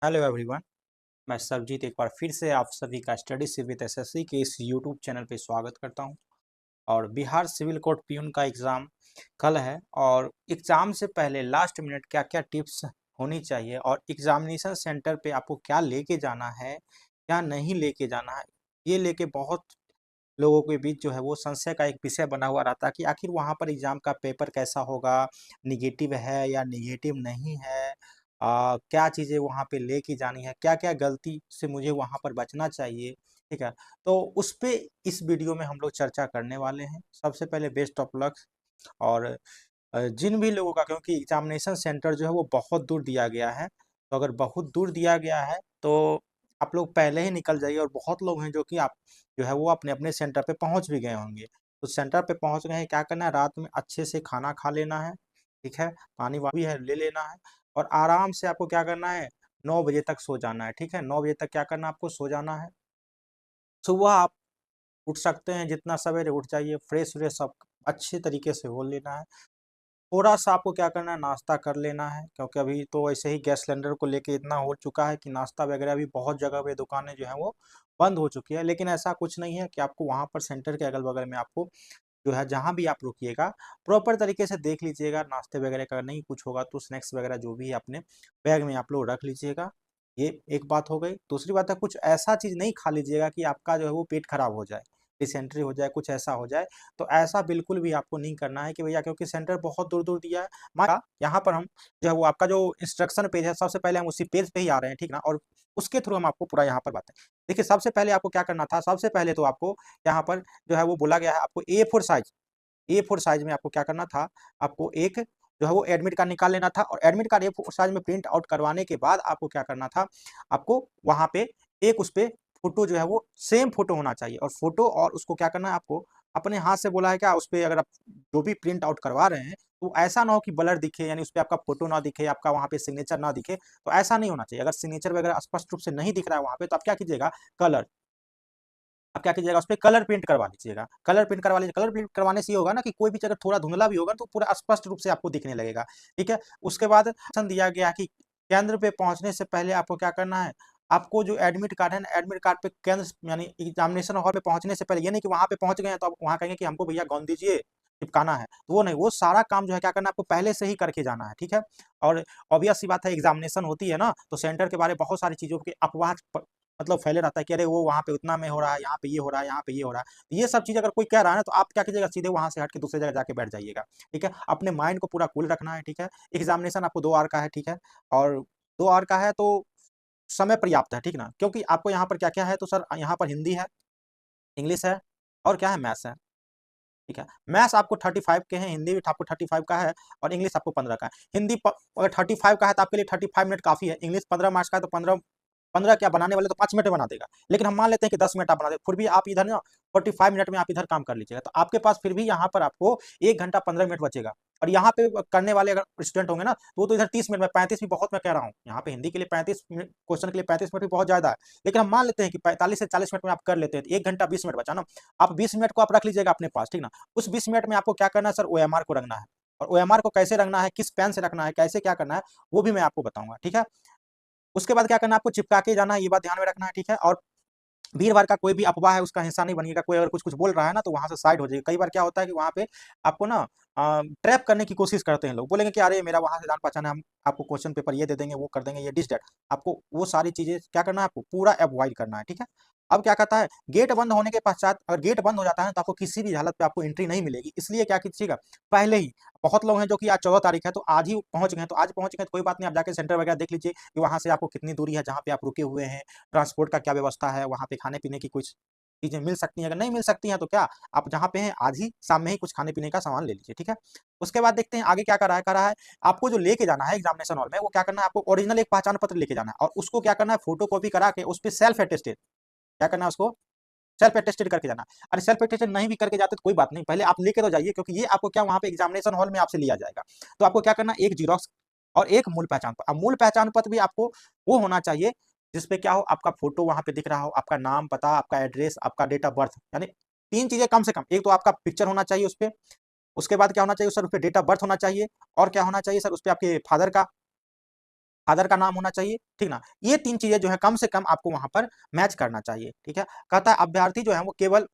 Hello everyone. मैं सरबजीत एक बार फिर से आप सभी का स्टडी सिर्फ विद एसएससी के इस यूट्यूब चैनल पे स्वागत करता हूं। और बिहार सिविल कोर्ट प्यून का एग्ज़ाम कल है और एग्ज़ाम से पहले लास्ट मिनट क्या क्या टिप्स होनी चाहिए और एग्जामिनेशन सेंटर पे आपको क्या लेके जाना है, क्या नहीं लेके जाना है, ये लेके बहुत लोगों के बीच जो है वो संशय का एक विषय बना हुआ रहता है कि आखिर वहाँ पर एग्ज़ाम का पेपर कैसा होगा, निगेटिव है या निगेटिव नहीं है, क्या चीज़ें वहाँ पे लेके जानी है, क्या-क्या गलती से मुझे वहाँ पर बचना चाहिए, ठीक है? तो उस पे इस वीडियो में हम लोग चर्चा करने वाले हैं। सबसे पहले बेस्ट ऑफ लक। और जिन भी लोगों का, क्योंकि एग्ज़ामिनेशन सेंटर जो है वो बहुत दूर दिया गया है, तो अगर बहुत दूर दिया गया है तो आप लोग पहले ही निकल जाइए। और बहुत लोग हैं जो कि आप जो है वो अपने-अपने सेंटर पे पहुँच भी गए होंगे। तो सेंटर पे पहुँच गए हैं, क्या करना है, रात में अच्छे से खाना खा लेना है, ठीक है? पानी-वानी भी है ले लेना है और आराम से आपको क्या करना है, 9 बजे तक सो जाना है, ठीक है? 9 बजे तक क्या करना है, आपको सो जाना है। सुबह आप उठ सकते हैं, जितना सवेरे उठ जाइए, फ्रेश-व्रेश सब अच्छे तरीके से हो लेना है। थोड़ा-सा आपको क्या करना है, नाश्ता कर लेना है, क्योंकि अभी तो ऐसे ही गैस सिलेंडर को लेके इतना हो चुका है कि नाश्ता वगैरह भी बहुत जगह पे दुकानें जो हैं वो बंद हो चुकी है। लेकिन ऐसा कुछ नहीं है कि आपको वहाँ पर सेंटर के अगल-बगल में आपको जो है जहाँ भी आप रुकिएगा, प्रॉपर तरीके से देख लीजिएगा। नाश्ते वगैरह का नहीं कुछ होगा तो स्नैक्स वगैरह जो भी है अपने बैग में आप लोग रख लीजिएगा। ये एक बात हो गई। दूसरी बात है, कुछ ऐसा चीज़ नहीं खा लीजिएगा कि आपका जो है वो पेट खराब हो जाए, डिसेंट्री हो जाए, कुछ ऐसा हो जाए। तो ऐसा बिल्कुल भी आपको नहीं करना है कि भैया, क्योंकि सेंटर बहुत दूर-दूर दिया है। यहाँ पर हम जो है वो आपका जो इंस्ट्रक्शन पेज है, सबसे पहले हम उसी पेज पे ही आ रहे हैं, ठीक ना? और उसके थ्रू हम आपको पूरा यहाँ पर बातें देखिए, सबसे पहले आपको क्या करना था, सबसे पहले तो आपको यहाँ पर जो है वो बोला गया है आपको ए4 साइज़ में आपको क्या करना था, आपको एक जो है वो एडमिट कार्ड निकाल लेना था। और एडमिट कार्ड ए4 साइज़ में प्रिंट आउट करवाने के बाद आपको क्या करना था, आपको वहाँ पे एक उस पे फ़ोटो जो है वो सेम फ़ोटो होना चाहिए। और फ़ोटो और उसको क्या करना है, आपको अपने हाथ से बोला है क्या, उस पे अगर आप जो भी प्रिंट आउट करवा रहे हैं, तो ऐसा ना हो कि ब्लर दिखे, यानी उस पे आपका फ़ोटो ना दिखे, आपका वहाँ पे सिग्नेचर ना दिखे, तो ऐसा नहीं होना चाहिए। अगर सिग्नेचर वगैरह स्पष्ट रूप से नहीं दिख रहा है वहाँ पे, तो आप क्या कीजिएगा, कलर आप क्या कीजिएगा, उसपे कलर प्रिंट करवा लीजिएगा। कलर प्रिंट करवा लीजिए। कलर प्रिंट करवाने से ये होगा ना कि कोई भी जगह थोड़ा धुंधला भी होगा तो पूरा स्पष्ट रूप से आपको दिखने लगेगा, ठीक है? उसके बाद ऑप्शन दिया गया कि केंद्र पे पहुँचने से पहले आपको क्या करना है, आपको जो एडमिट कार्ड है ना, एडमिट कार्ड पे केंद्र यानी एग्ज़ामिनेशन हॉल पे पहुँचने से पहले, ये नहीं कि वहाँ पे पहुँच गए हैं तो आप वहाँ कहेंगे कि हमको भैया गोंद दीजिए, चिपकाना है। तो वो नहीं, वो सारा काम जो है क्या करना है, आपको पहले से ही करके जाना है, ठीक है? और ऑब्वियस सी बात है, एग्ज़ामिनेशन होती है ना, तो सेंटर के बारे में बहुत सारी चीज़ों के अफ़वाह प मतलब फैले रहता है कि अरे वो वहाँ पे उतना में हो रहा है, यहाँ पे ये हो रहा है, यहाँ पे ये हो रहा है। ये सब चीज़ अगर कोई कह रहा है ना, तो आप क्या कीजिएगा, सीधे वहाँ से हट के दूसरी जगह जाके बैठ जाइएगा, ठीक है? अपने माइंड को पूरा कूल रखना है, ठीक है? एग्ज़ामिनेशन आपको 2 आवर का है, ठीक है? और 2 आवर का है तो समय पर्याप्त है, ठीक ना? क्योंकि आपको यहाँ पर क्या-क्या है, तो सर यहाँ पर हिंदी है, इंग्लिश है और क्या है, मैथ्स है, ठीक है? मैथ्स आपको 35 के हैं, हिंदी भी आपको 35 का है और इंग्लिश आपको 15 का है। हिंदी अगर 35 का है तो आपके लिए 35 मिनट काफ़ी है। इंग्लिश 15 मार्क्स का है तो 15 क्या बनाने वाले तो 5 मिनट में बना देगा। लेकिन हम मान लेते हैं कि 10 मिनट आप बना दें, फिर भी आप इधर ना 45 मिनट में आप इधर काम कर लीजिएगा। तो आपके पास फिर भी यहाँ पर आपको 1 घंटा 15 मिनट बचेगा। और यहाँ पे करने वाले अगर स्टूडेंट होंगे ना, तो वो तो इधर 30 मिनट में, 35 भी बहुत मैं कह रहा हूँ। यहाँ पे हिंदी के लिए 35 मिनट, क्वेश्चन के लिए 35 मिनट भी बहुत ज़्यादा है। लेकिन हम मान लेते हैं कि 45 से 40 मिनट में आप कर लेते हैं, तो 1 घंटा 20 मिनट बचा ना। आप 20 मिनट को आप रख लीजिएगा अपने पास, ठीक ना? उस 20 मिनट में आपको क्या करना है सर, ओएमआर को रखना है। और ओएमआर को कैसे रखना है, किस पेन से रखना है, कैसे क्या करना है, वो भी मैं आपको बताऊँगा, ठीक है? उसके बाद क्या करना है, आपको चिपका के जाना है, ये बात ध्यान में रखना है, ठीक है? और भीड़-भाड़ का कोई भी अफ़वाह है उसका हिस्सा नहीं बनिएगा। कोई अगर कुछ-कुछ बोल रहा है ना, तो वहाँ से साइड हो जाइए। कई बार क्या होता है कि वहाँ पे आपको ना ट्रैप करने की कोशिश करते हैं लोग। बोलेंगे कि अरे मेरा वहाँ से जान-पहचान है, हम आपको क्वेश्चन पेपर ये दे देंगे, वो कर देंगे, ये डिस दैट। आपको वो सारी चीज़ें क्या करना है, आपको पूरा अवॉइड करना है, ठीक है? अब क्या कहता है, गेट बंद होने के पश्चात, अगर गेट बंद हो जाता है तो आपको किसी भी हालत पे आपको एंट्री नहीं मिलेगी। इसलिए क्या कीजिएगा, पहले ही, बहुत लोग हैं जो कि आज 14 तारीख है तो आज ही पहुँच गए हैं, तो आज पहुँच गए तो कोई बात नहीं, आप जाके सेंटर वगैरह देख लीजिए कि वहाँ से आपको कितनी दूरी है जहाँ पे आप रुके हुए हैं, ट्रांसपोर्ट का क्या व्यवस्था है, वहाँ पे खाने-पीने की कुछ चीज़ें मिल सकती हैं। अगर नहीं मिल सकती हैं तो क्या, आप जहाँ पे हैं आज ही शाम में ही कुछ खाने-पीने का सामान ले लीजिए, ठीक है? उसके बाद देखते हैं आगे क्या कर रहा है, आपको जो लेके जाना है एग्ज़ामिनेशन हॉल में, वो क्या करना है, आपको ओरिजिनल एक पहचान पत्र लेके जाना है और उसको क्या करना है, फोटोकॉपी करा के उस पे सेल्फ अटेस्टेड क्या करना है, उसको सेल्फ अटेस्टेड करके जाना। अरे सेल्फ अटेस्टेड नहीं भी करके जाते तो कोई बात नहीं, पहले आप लेके तो जाइए, क्योंकि ये आपको क्या वहाँ पे एग्ज़ामिनेशन हॉल में आपसे लिया जाएगा। तो आपको क्या करना है, एक ज़ेरॉक्स और एक मूल पहचान पत्र। अब मूल पहचान पत्र भी आपको वो होना चाहिए जिसपे क्या हो, आपका फ़ोटो वहाँ पे दिख रहा हो, आपका नाम, पता, आपका एड्रेस, आपका डेट ऑफ बर्थ, यानी 3 चीज़ें कम से कम। एक तो आपका पिक्चर होना चाहिए उसपे, उसके बाद क्या होना चाहिए सर, उसपे डेट ऑफ बर्थ होना चाहिए और क्या होना चाहिए सर, उसपे आपके फादर का फादर का नाम होना चाहिए, ठीक ना। ये 3 चीजें जो है कम से कम आपको वहां पर मैच करना चाहिए, ठीक है। कहता है अभ्यर्थी जो है वो केवल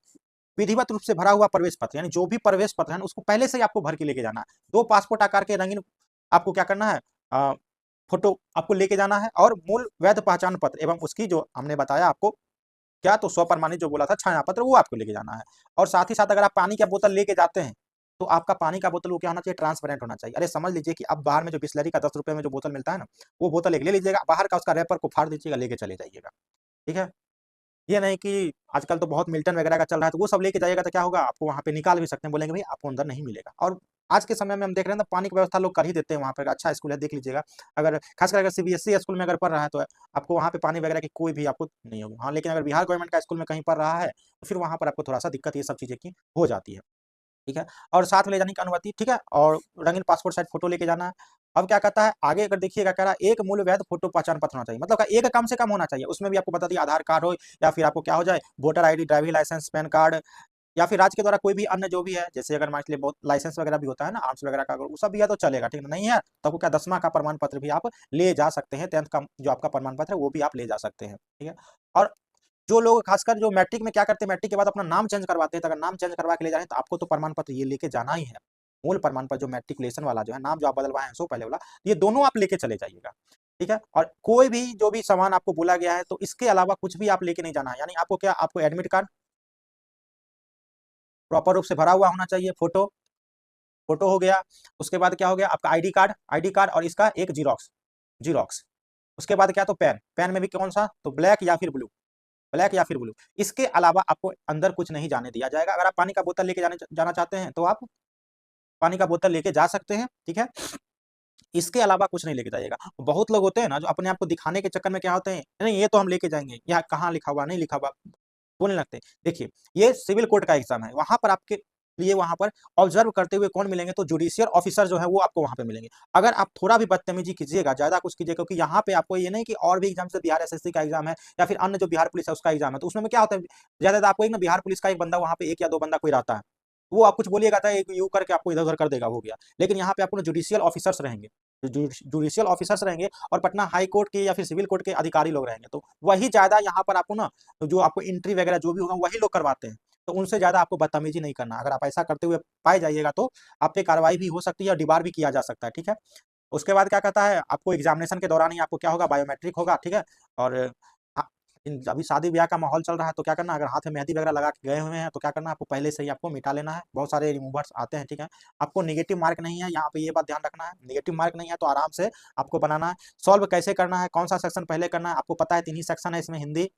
विधिवत रूप से भरा हुआ प्रवेश पत्र, यानी जो भी प्रवेश पत्र है उसको पहले से ही आपको भर के लेके जाना है। 2 पासपोर्ट आकार के रंगीन आपको क्या करना है, फोटो आपको लेके जाना है, और मूल वैध पहचान पत्र एवं उसकी जो हमने बताया आपको क्या, तो स्वप्रमाणित जो बोला था छाया पत्र, वो आपको लेके जाना है। और साथ ही साथ अगर आप पानी का बोतल लेके जाते हैं तो आपका पानी का बोतल वो क्या होना चाहिए, ट्रांसपेरेंट होना चाहिए। अरे समझ लीजिए कि अब बाहर में जो बिस्लरी का 10 रुपए में जो बोतल मिलता है ना, वो बोतल एक ले लीजिएगा, बाहर का उसका रैपर को फाड़ दीजिएगा, लेके चले जाइएगा, ठीक है। ये नहीं कि आजकल तो बहुत मिल्टन वगैरह का चल रहा है, तो वो सब लेके जाइएगा तो क्या होगा, आपको वहाँ पे निकाल भी सकते हैं, बोलेंगे भाई आपको अंदर नहीं मिलेगा। और आज के समय में हम देख रहे हैं ना, पानी की व्यवस्था लोग कर ही देते हैं वहाँ पर, अच्छा स्कूल है देख लीजिएगा। अगर खासकर अगर सीबीएसई स्कूल में अगर पढ़ रहा है तो आपको वहाँ पे पानी वगैरह की कोई भी आपको नहीं होगी। हाँ, लेकिन अगर बिहार गवर्नमेंट का स्कूल में कहीं पढ़ रहा है तो फिर वहाँ पर आपको थोड़ा सा दिक्कत ये सब चीज़ें की हो जाती है, ठीक है। और साथ में ले जाने की अनुमति, ठीक है, और रंगीन पासपोर्ट साइज फोटो लेके जाना है। अब क्या कहता है आगे, अगर देखिएगा कह रहा है एक मूल वैध फोटो पहचान पत्र होना चाहिए, मतलब एक कम से कम होना चाहिए। उसमें भी आपको बता दिया आधार कार्ड हो, या फिर आपको क्या हो जाए, voter ID, driving licence, PAN card, या फिर राज्य के द्वारा कोई भी अन्य जो भी है, जैसे अगर मान लीजिए बहुत लाइसेंस वगैरह भी होता है ना, आर्ट्स वगैरह का, अगर वो सब भी है तो चलेगा, ठीक है। नहीं है तो आपको क्या 10वां का प्रमाण पत्र भी आप ले जा सकते हैं, 10th का जो आपका प्रमाण पत्र है वो भी आप ले जा सकते हैं, ठीक है। और जो लोग खासकर जो मैट्रिक में क्या करते हैं, मैट्रिक के बाद अपना नाम चेंज करवाते हैं, तो अगर नाम चेंज करवा के ले जा रहे हैं तो आपको तो प्रमाण पत्र ये लेके जाना ही है। मूल प्रमाण पत्र जो मैट्रिकुलेशन वाला जो है, नाम जो आप बदलवाए हैं सो पहले वाला, ये दोनों आप लेके चले जाइएगा, ठीक है। और कोई भी जो भी सामान आपको बोला गया है तो इसके अलावा कुछ भी आप लेके नहीं जाना है। यानी आपको क्या, आपको एडमिट कार्ड प्रॉपर रूप से भरा हुआ होना चाहिए, फोटो फोटो हो गया। उसके बाद क्या हो गया, आपका आईडी कार्ड और इसका एक जीरोक्स जीरोक्स। उसके बाद क्या, तो पैन, पैन में भी कौन सा, तो ब्लैक या फिर ब्लू, ब्लैक या फिर ब्लू। इसके अलावा आपको अंदर कुछ नहीं जाने दिया जाएगा। अगर आप पानी का बोतल लेके जाना चाहते हैं तो आप पानी का बोतल लेके जा सकते हैं, ठीक है। इसके अलावा कुछ नहीं लेके जाइएगा। बहुत लोग होते हैं ना जो अपने आप को दिखाने के चक्कर में क्या होते हैं, नहीं ये तो हम लेके जाएंगे, यहाँ कहाँ लिखा हुआ, नहीं लिखा हुआ, बोलने लगते हैं। देखिए ये सिविल कोर्ट का एग्जाम है, वहां पर आपके लिए वहां पर ऑब्जर्व करते हुए कौन मिलेंगे, तो जुडिशियल ऑफिसर जो है वो आपको वहां पे मिलेंगे। अगर आप थोड़ा भी बदतमीजी कीजिएगा, ज्यादा कुछ कीजिएगा, क्योंकि यहाँ पे आपको ये नहीं कि और भी एग्जाम से बिहार एसएससी का एग्जाम है या फिर अन्य जो बिहार पुलिस है उसका एग्जाम है, तो उसमें क्या होता है, ज्यादा आपको एक ना बिहार पुलिस का एक बंदा वहां पे, एक या दो बंदा कोई रहता है, वो आप कुछ बोलिएगा था एक यू करके आपको इधर उधर कर देगा, हो गया। लेकिन यहाँ पे आपको जुडिशियल ऑफिसर्स रहेंगे, जुडिशियल ऑफिसर्स रहेंगे, और पटना हाई कोर्ट के या फिर सिविल कोर्ट के अधिकारी लोग रहेंगे, तो वही ज्यादा यहाँ पर आपको ना, तो जो आपको एंट्री वगैरह जो भी होगा वही लोग करवाते हैं। तो उनसे ज्यादा आपको बदतमीजी नहीं करना। अगर आप ऐसा करते हुए पाए जाइएगा तो आप पे कार्रवाई भी हो सकती है और डिबार भी किया जा सकता है, ठीक है। उसके बाद क्या कहता है, आपको एग्जामिनेशन के दौरान ही आपको क्या होगा, बायोमेट्रिक होगा, ठीक है। और अभी शादी ब्याह का माहौल चल रहा है तो क्या करना, अगर हाथ में मेहंदी वगैरह लगा के गए हुए हैं तो क्या करना, आपको पहले से ही आपको मिटा लेना है। बहुत सारे रिमूवर्स आते हैं, ठीक है। आपको नेगेटिव मार्क नहीं है यहाँ पे, ये बात ध्यान रखना है, नेगेटिव मार्क नहीं है तो आराम से आपको बनाना है। सॉल्व कैसे करना है, कौन सा सेक्शन पहले करना है, आपको पता है 3 ही सेक्शन है इसमें, हिंदी,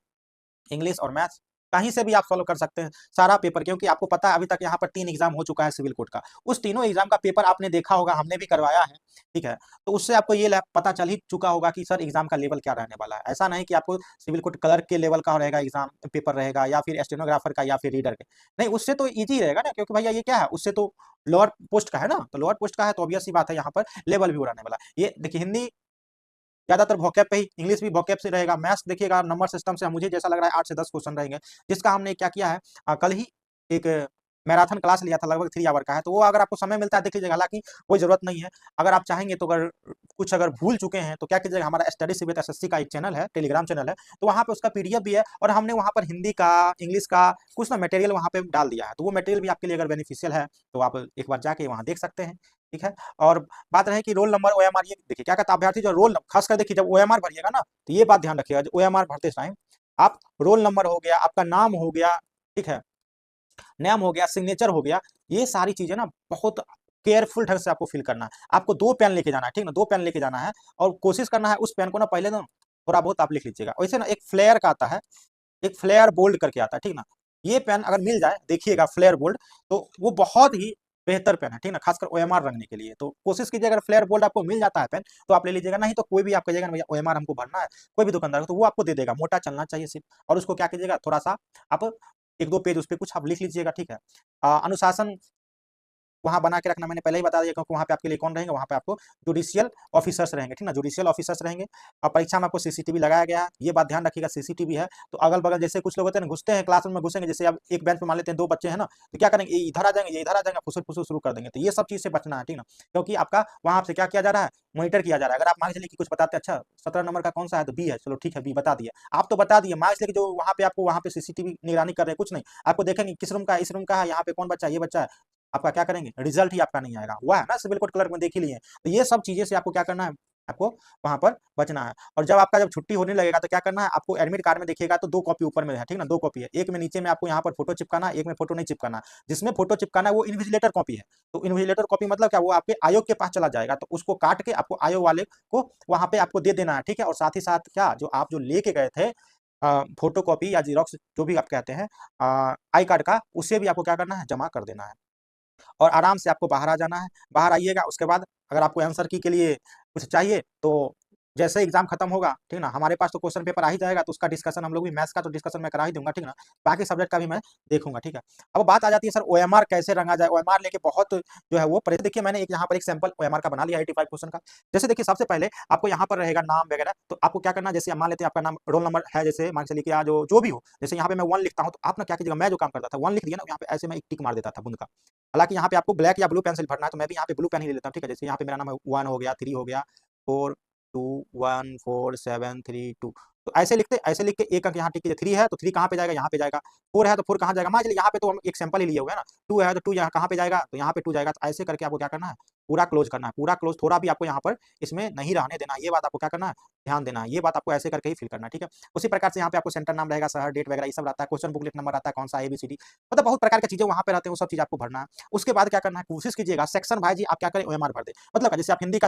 इंग्लिश और मैथ्स। कहीं से भी आप सॉल्व कर सकते हैं सारा पेपर, क्योंकि आपको पता है अभी तक यहाँ पर 3 एग्जाम हो चुका है सिविल कोर्ट का। उस तीनों एग्जाम का पेपर आपने देखा होगा, हमने भी करवाया है, ठीक है। तो उससे आपको ये पता चल ही चुका होगा कि सर एग्जाम का लेवल क्या रहने वाला है। ऐसा नहीं कि आपको सिविल कोर्ट क्लर्क के लेवल का रहेगा एग्जाम पेपर रहेगा, या फिर स्टेनोग्राफर का, या फिर रीडर के। नहीं, उससे तो ईजी रहेगा ना, क्योंकि भैया ये क्या है, उससे तो लोअर पोस्ट का है ना, तो लोअर पोस्ट का है तो ऑब्वियस सी बात है यहाँ पर लेवल भी रहने वाला है। ये देखिए हिंदी ज्यादातर वोकैब पे ही, इंग्लिश भी वोकैब से रहेगा। मैथ्स देखिएगा नंबर सिस्टम से मुझे जैसा लग रहा है 8 से 10 क्वेश्चन रहेंगे, जिसका हमने क्या किया है, कल ही एक मैराथन क्लास लिया था, लगभग 3 आवर का है, तो वो अगर आपको समय मिलता है देख लीजिएगा। हालांकि कोई जरूरत नहीं है, अगर आप चाहेंगे तो अगर कुछ अगर भूल चुके हैं तो क्या कीजिएगा, हमारा स्टडी विद एसएससी का एक चैनल है, टेलीग्राम चैनल है, तो वहाँ पे उसका पीडीएफ भी है, और हमने वहाँ पर हिंदी का, इंग्लिश का कुछ ना मटेरियल वहाँ पे डाल दिया है, तो वो मटेरियल भी आपके लिए अगर बेनिफिशियल है तो आप एक बार जाके वहाँ देख सकते हैं, ठीक है। और बात रहे कि रोल नंबर ओएमआर, ये देखिए क्या कहता है अभ्यर्थी जो रोल, खासकर देखिए जब ओएमआर भरिएगा ना तो ये बात ध्यान रखिएगा, ओएमआर भरते टाइम आप रोल नंबर हो गया, आपका नाम हो गया, ठीक है, नाम हो गया, सिग्नेचर हो गया, ये सारी चीजें ना बहुत केयरफुल ढंग से आपको फिल करना है। आपको 2 पेन लेके जाना है, ठीक ना, 2 पेन लेके जाना है, और कोशिश करना है उस पेन को ना पहले ना थोड़ा बहुत आप लिख लीजिएगा। वैसे ना एक फ्लेयर का आता है, एक फ्लेयर बोल्ड करके आता है, ठीक ना। ये पेन अगर मिल जाए, देखिएगा फ्लेयर बोल्ड, तो वो बहुत ही बेहतर पेन है, ठीक ना, खासकर ओएमआर रखने के लिए। तो कोशिश कीजिए अगर फ्लेयर बोल्ड आपको मिल जाता है पेन तो आप ले लीजिएगा, नहीं तो कोई भी आप कहिएगा ना भैया ओएमआर हमको भरना है, कोई भी दुकानदार को, तो वो आपको दे देगा। मोटा चलना चाहिए सिर्फ, और उसको क्या कीजिएगा, थोड़ा सा आप 1-2 पेज उस पर कुछ आप लिख लीजिएगा, ठीक है। अनुशासन वहाँ बना के रखना, मैंने पहले ही बता दिया, क्योंकि वहाँ पे आपके लिए कौन रहेंगे, वहाँ पे आपको जुडिशियल ऑफिसर्स रहेंगे, ठीक ना, जुडिशियल ऑफिसर्स रहेंगे। और परीक्षा में आपको सीसीटीवी लगाया गया है, ये बात ध्यान रखिएगा, सीसीटीवी है तो अगल बगल जैसे कुछ लोग होते हैं ना, घुसते हैं क्लासरूम में, घुसेंगे, जैसे अब एक बेंच पे मान लेते हैं 2 बच्चे हैं ना, तो क्या करेंगे, ये इधर आ जाएंगे, ये इधर आ जाएंगे, फुसुर फुसुर शुरू कर देंगे, तो ये सब चीज से बचना है, ठीक ना, क्योंकि आपका वहाँ से क्या किया जा रहा है, मॉनिटर किया जा रहा है। अगर आप मान के चलिए कि कुछ बताते हैं, अच्छा 17 नंबर का कौन सा है, तो बी है, चलो ठीक है बी बता दिया, आप तो बता दिए, मान लीजिए कि जो वहाँ पे आपको वहाँ पे सीसीटीवी निगरानी कर रहे हैं, कुछ नहीं, आपको देखेंगे किस रूम का है, इस रूम का है, यहाँ पे कौन बच्चा है, ये बच्चा है, आपका क्या करेंगे, रिजल्ट ही आपका नहीं आएगा। हुआ है ना, सिविल कोड क्लर्क में देख ही लिए। तो ये सब चीजें से आपको क्या करना है, आपको वहां पर बचना है। और जब आपका जब छुट्टी होने लगेगा तो क्या करना है, आपको एडमिट कार्ड में देखिएगा तो 2 कॉपी ऊपर में है, ठीक ना, 2 कॉपी है, एक में नीचे में आपको यहाँ पर फोटो चिपकाना, एक में फोटो नहीं चिपकाना। जिसमें फोटो चिपकाना है वो इन्विजिलेटर कॉपी है, तो इन्विजिलेटर कॉपी मतलब क्या, वो आपके आयोग के पास चला जाएगा, तो उसको काट के आपको आयोग वाले को वहां पे आपको दे देना है, ठीक है। और साथ ही साथ क्या, जो आप जो लेके गए थे फोटो कॉपी या जीरोक्स जो भी आप कहते हैं आई कार्ड का, उसे भी आपको क्या करना है, जमा कर देना है। और आराम से आपको बाहर आ जाना है। बाहर आइएगा, उसके बाद अगर आपको आंसर की के लिए कुछ चाहिए तो जैसे एग्जाम खत्म होगा, ठीक ना, हमारे पास तो क्वेश्चन पेपर आ ही जाएगा, तो उसका डिस्कशन हम लोग भी, मैथ्स का तो डिस्कशन मैं करा ही दूंगा, ठीक ना, बाकी सब्जेक्ट का भी मैं देखूंगा, ठीक है। अब बात आ जाती है सर ओएमआर कैसे रंगा जाए, ओएमआर लेके बहुत जो है वो देखिए, मैंने एक यहाँ पर एक सैंपल ओएमआर का बना लिया 85 क्वेश्चन का। जैसे देखिए, सबसे पहले आपको यहाँ पर रहेगा नाम वगैरह, तो आपको क्या करना है, जैसे मान लेते हैं आपका नाम रोल नंबर है, जैसे मान के चलिए कि जो भी हो, जैसे यहाँ पे मैं 1 लिखता हूँ, तो आप ना क्या कीजिएगा, मैं जो काम करता था 1 लिख दिया ना, यहाँ पे ऐसे मैं एक टिक मार देता था बूंद का। हालांकि यहाँ पे आपको ब्लैक या ब्लू पेंसिल भरना है, तो मैं भी यहाँ पे ब्लू पेन ही ले लेता हूँ, ठीक है। जैसे यहाँ पे मेरा नाम है 1 हो गया, 3 हो गया, 4 2 1 4 7 3 2, तो ऐसे लिखते, ऐसे लिख के एक अंक यहाँ टिक कीजिए। 3 है तो 3 कहाँ पे जाएगा, यहाँ पे जाएगा। 4 है तो 4 कहाँ जाएगा, मान चलिए यहाँ पे तो हम एक सैंपल ही लिए हुए हैं ना। 2 है तो 2 यहाँ कहाँ पे जाएगा, तो यहाँ पे 2 जाएगा। तो ऐसे करके आपको क्या करना है, पूरा क्लोज करना है, पूरा क्लोज, थोड़ा भी आपको यहाँ पर इसमें नहीं रहने देना, ये बात आपको क्या करना है, ध्यान देना है, ये बात आपको ऐसे करके ही फिल करना है, ठीक है। उसी प्रकार से यहाँ पे आपको सेंटर नाम रहेगा, शहर, डेट वगैरह ये सब रहता है, क्वेश्चन बुकलेट नंबर आता है, कौन सा ABCD, मतलब बहुत प्रकार की चीजें वहाँ पे रहते हैं, वो सब चीज आपको भरना है। उसके बाद क्या करना है, कोशिश कीजिएगा सेक्शन भाई जी आप क्या करें, OMR भर दे। मतलब जैसे आप हिंदी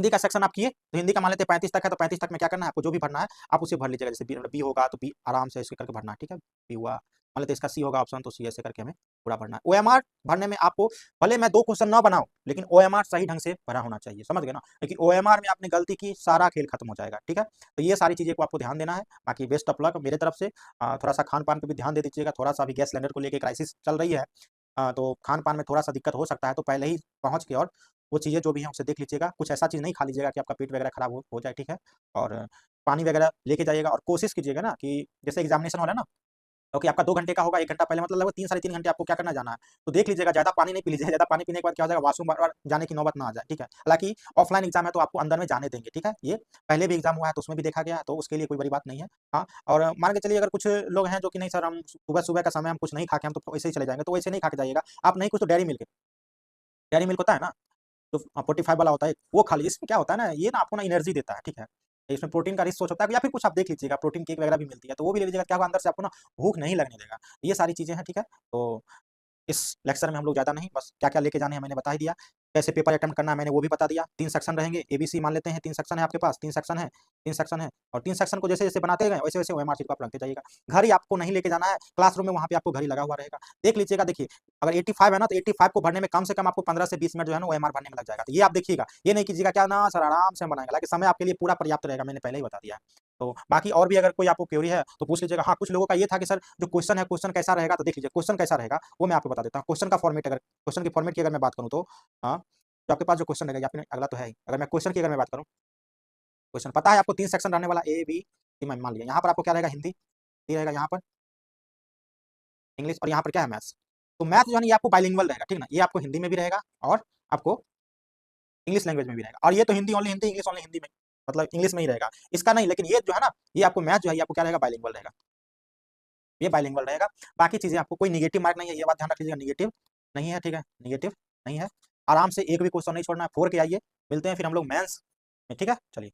का सेक्शन आप किए, तो हिंदी का मान लेते हैं 35 तक है, तो 35 तक में क्या करना है, आपको जो भी भरना है आप उसे भर लीजिएगा। जैसे बी होगा तो बी आराम से ऐसे करके भरना है, ठीक है। बी हुआ, मान लेते हैं इसका सी होगा ऑप्शन, तो सी ऐसे करके हमें पूरा भरना है। ओएमआर भरने में आपको, भले मैं 2 क्वेश्चन ना बनाऊं, लेकिन ओएमआर सही ढंग से भरा होना चाहिए, समझ गए ना, लेकिन ओएमआर में आपने गलती की, सारा खेल खत्म हो जाएगा, ठीक है। तो ये सारी चीजें को आपको ध्यान देना है। बाकी बेस्ट ऑफ लक मेरे तरफ से। थोड़ा सा खान पान पे भी ध्यान दे दीजिएगा, थोड़ा सा अभी गैस सिलेंडर को लेकर क्राइसिस चल रही है, तो खान पान में थोड़ा सा दिक्कत हो सकता है, तो पहले ही पहुंच के और वो चीज़ें जो भी हैं उसे देख लीजिएगा। कुछ ऐसा चीज़ नहीं खा लीजिएगा कि आपका पेट वगैरह खराब हो जाए, ठीक है। और पानी वगैरह लेके जाइएगा, और कोशिश कीजिएगा ना कि जैसे एग्जामिनेशन हो रहा है ना, ओके, आपका 2 घंटे का होगा, 1 घंटा पहले, मतलब लगभग 3 साढ़े 3 घंटे आपको क्या करना, जाना है। तो देख लीजिएगा, ज़्यादा पानी नहीं पी लीजिएगा, ज़्यादा पानी पीने के बाद क्या हो जाएगा, वॉशरूम बार-बार जाने की नौबत ना आ जाए, ठीक है। हालाँकि ऑफलाइन एग्जाम है तो आपको अंदर में जाने देंगे, ठीक है। ये पहले भी एग्जाम हुआ है तो उसमें भी देखा गया है, तो उसके लिए कोई बड़ी बात नहीं है। हाँ, और मान के चलिए अगर कुछ लोग हैं जो कि नहीं सर, हम सुबह-सुबह का समय हम कुछ नहीं खा के हम तो वैसे ही चले जाएँगे, तो वैसे नहीं खा के जाइएगा। आप नहीं कुछ तो डेयरी मिल्क होता है ना, तो 45 वाला होता है, वो खा लीजिए। इसमें क्या होता है ना, ये ना आपको ना एनर्जी देता है, ठीक है। इसमें प्रोटीन का रिच सोर्स होता है, या फिर कुछ आप देख लीजिएगा, प्रोटीन केक वगैरह भी मिलती है, तो वो भी ले लीजिएगा, क्या होगा अंदर से आपको ना भूख नहीं लगने देगा। ये सारी चीज़ें हैं, ठीक है। तो इस लेक्चर में हम लोग ज़्यादा नहीं, बस क्या-क्या लेके जाने हैं मैंने बता ही दिया। कैसे पेपर अटेम्प्ट करना है मैंने वो भी बता दिया। 3 सेक्शन रहेंगे, एबीसी मान लेते हैं, 3 सेक्शन है आपके पास, 3 सेक्शन है, 3 सेक्शन है, और 3 सेक्शन को जैसे-जैसे बनाते गए वैसे-वैसे ओएमआर शीट को आप रखते जाइएगा। घर ही आपको नहीं लेके जाना है, क्लासरूम में वहाँ पे आपको घर ही लगा हुआ रहेगा। देख लीजिएगा, देखिए अगर 85 है ना, तो 85 को भरने में कम से कम आपको 15 से 20 मिनट जो है ना ओएमआर भरने में लग जाएगा। तो ये आप देखिएगा, ये नहीं कीजिएगा क्या ना सर आराम से हम बनाएँगे, हालाँकि समय आपके लिए पूरा पर्याप्त रहेगा, मैंने पहले ही बता दिया है। तो बाकी और भी अगर कोई आपको क्वेरी है तो पूछ लीजिएगा। हाँ, कुछ लोगों का ये था कि सर जो क्वेश्चन है, क्वेश्चन कैसा रहेगा, तो देख लीजिए क्वेश्चन कैसा रहेगा वो मैं आपको बता देता हूँ। क्वेश्चन का फॉर्मेट, अगर क्वेश्चन के फॉर्मेट की अगर मैं बात करूँ तो हाँ, तो आपके पास जो क्वेश्चन रहेगा, या फिर अगला तो है ही। अगर मैं क्वेश्चन की अगर मैं बात करूँ, क्वेश्चन पता है आपको 3 सेक्शन रहने वाला, ए, बी, सी, मान लिया। यहाँ पर आपको क्या रहेगा, हिंदी, ये रहेगा यहाँ पर इंग्लिश, और यहाँ पर क्या है, मैथ्स। तो मैथ जो है ना ये आपको बाइलिंगुअल रहेगा, ठीक ना, ये आपको हिंदी में भी रहेगा और आपको इंग्लिश लैंग्वेज में भी रहेगा। और ये तो Hindi only Hindi, English only Hindi में, मतलब इंग्लिश में ही रहेगा। इसका नहीं, लेकिन ये जो है ना, ये आपको मैथ जो है ये आपको क्या रहेगा, बाइलिंगुअल रहेगा। ये बाइलिंगुअल रहेगा। बाकी चीज़ें आपको कोई नेगेटिव मार्क नहीं है, ये बात ध्यान रख लीजिएगा, नेगेटिव नहीं है, ठीक है, नेगेटिव नहीं है। आराम से एक भी क्वेश्चन नहीं छोड़ना है, 4 के आइए, मिलते हैं फिर हम लोग मेंस में, ठीक है, चलिए।